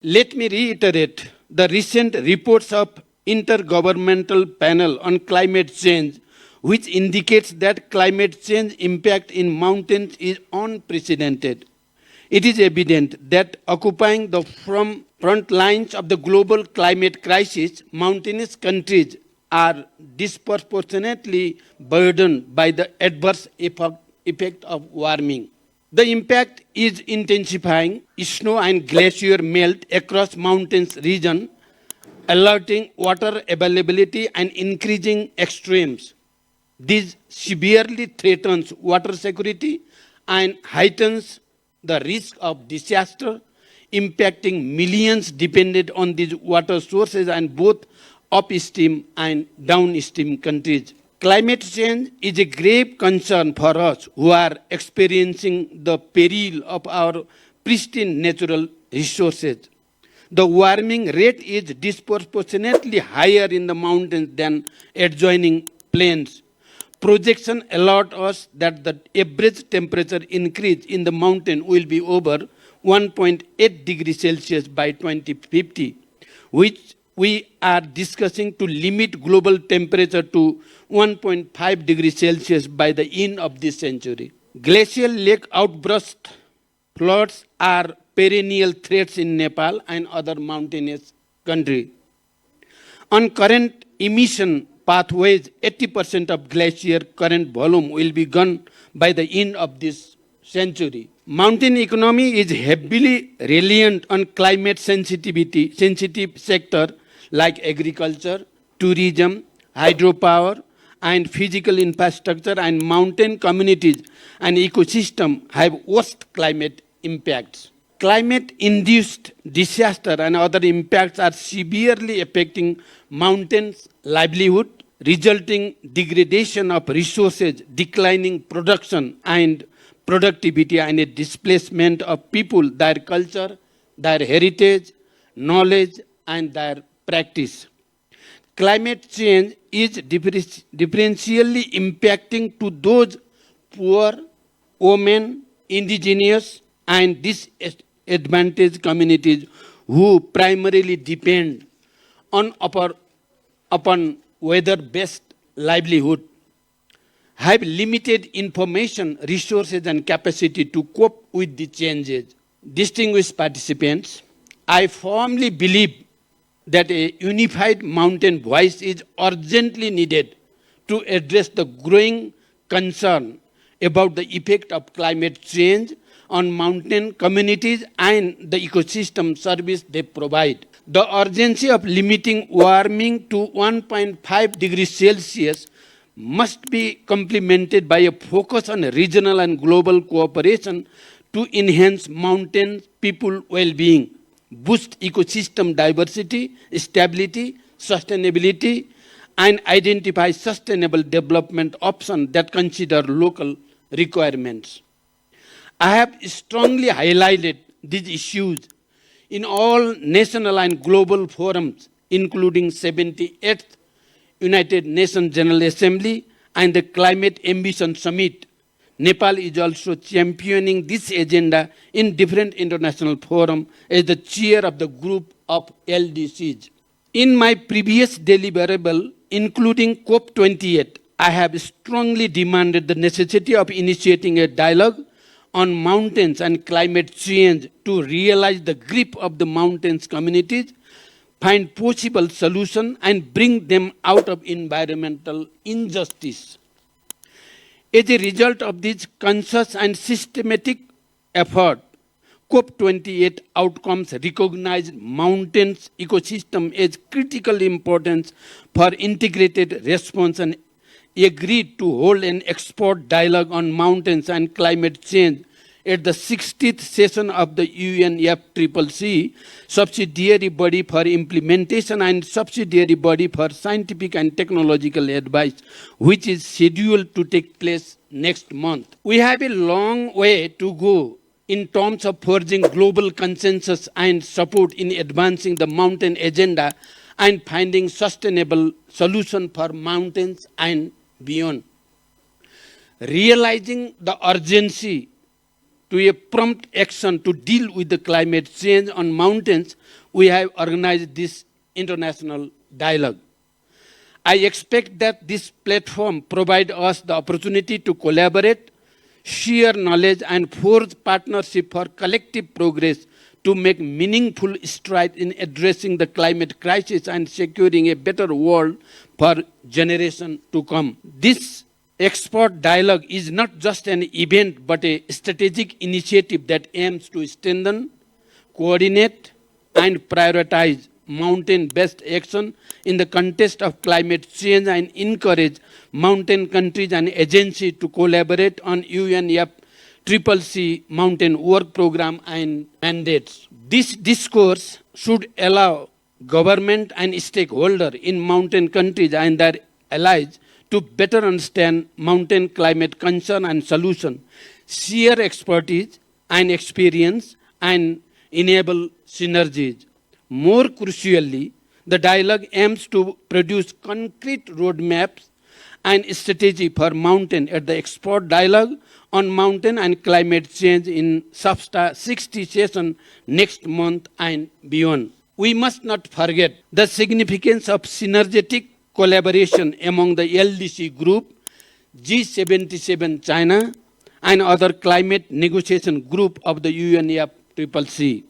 Let me reiterate the recent reports of Intergovernmental Panel on Climate Change, which indicates that climate change impact in mountains is unprecedented. It is evident that occupying the front lines of the global climate crisis, mountainous countries are disproportionately burdened by the adverse effect of warming. The impact is intensifying. Snow and glacier melt across mountains region, alerting water availability and increasing extremes. This severely threatens water security and heightens the risk of disaster, impacting millions dependent on these water sources and both upstream and downstream countries. Climate change is a grave concern for us who are experiencing the peril of our pristine natural resources. The warming rate is disproportionately higher in the mountains than adjoining plains. Projections alert us that the average temperature increase in the mountain will be over 1.8 degrees Celsius by 2050, which we are discussing to limit global temperature to 1.5 degrees Celsius by the end of this century. Glacial lake outbursts, floods are perennial threats in Nepal and other mountainous countries. On current emission pathways, 80% of glacier current volume will be gone by the end of this century. Mountain economy is heavily reliant on climate sensitive sector like agriculture, tourism, hydropower, and physical infrastructure, and mountain communities and ecosystem have worst climate impacts. Climate-induced disaster and other impacts are severely affecting mountains' livelihood, resulting degradation of resources, declining production and productivity, and a displacement of people, their culture, their heritage, knowledge, and their practice. Climate change is differentially impacting to those poor, women, indigenous, and disadvantaged communities who primarily depend upon weather-based livelihood, have limited information, resources, and capacity to cope with the changes. Distinguished participants, I firmly believe that a unified mountain voice is urgently needed to address the growing concern about the effect of climate change on mountain communities and the ecosystem service they provide. The urgency of limiting warming to 1.5 degrees Celsius must be complemented by a focus on regional and global cooperation to enhance mountain people well-being, boost ecosystem diversity, stability, sustainability, and identify sustainable development options that consider local requirements. I have strongly highlighted these issues in all national and global forums, including 78th United Nations General Assembly and the Climate Ambition Summit. Nepal is also championing this agenda in different international forums as the chair of the group of LDCs. In my previous deliverable, including COP28, I have strongly demanded the necessity of initiating a dialogue on mountains and climate change to realize the grip of the mountains communities, find possible solutions, and bring them out of environmental injustice. As a result of this conscious and systematic effort, COP28 outcomes recognize mountains ecosystem as critical importance for integrated response and agreed to hold an expert dialogue on mountains and climate change at the 60th session of the UNFCCC, subsidiary body for implementation and subsidiary body for scientific and technological advice, which is scheduled to take place next month. We have a long way to go in terms of forging global consensus and support in advancing the mountain agenda and finding sustainable solutions for mountains and beyond. Realizing the urgency to a prompt action to deal with the climate change on mountains, we have organized this international dialogue. I expect that this platform provides us the opportunity to collaborate, share knowledge, and forge partnership for collective progress to make meaningful strides in addressing the climate crisis and securing a better world for generations to come. This expert dialogue is not just an event but a strategic initiative that aims to strengthen, coordinate, and prioritize mountain-based action in the context of climate change and encourage mountain countries and agencies to collaborate on UNFCCC mountain work program and mandates. This discourse should allow government and stakeholders in mountain countries and their allies to better understand mountain climate concern and solution, share expertise and experience, and enable synergies. More crucially, the dialogue aims to produce concrete roadmaps and strategy for mountain at the expert dialogue on mountain and climate change in SAFTA 60 session next month and beyond. We must not forget the significance of synergetic collaboration among the LDC group, G77 China, and other climate negotiation group of the UNFCCC.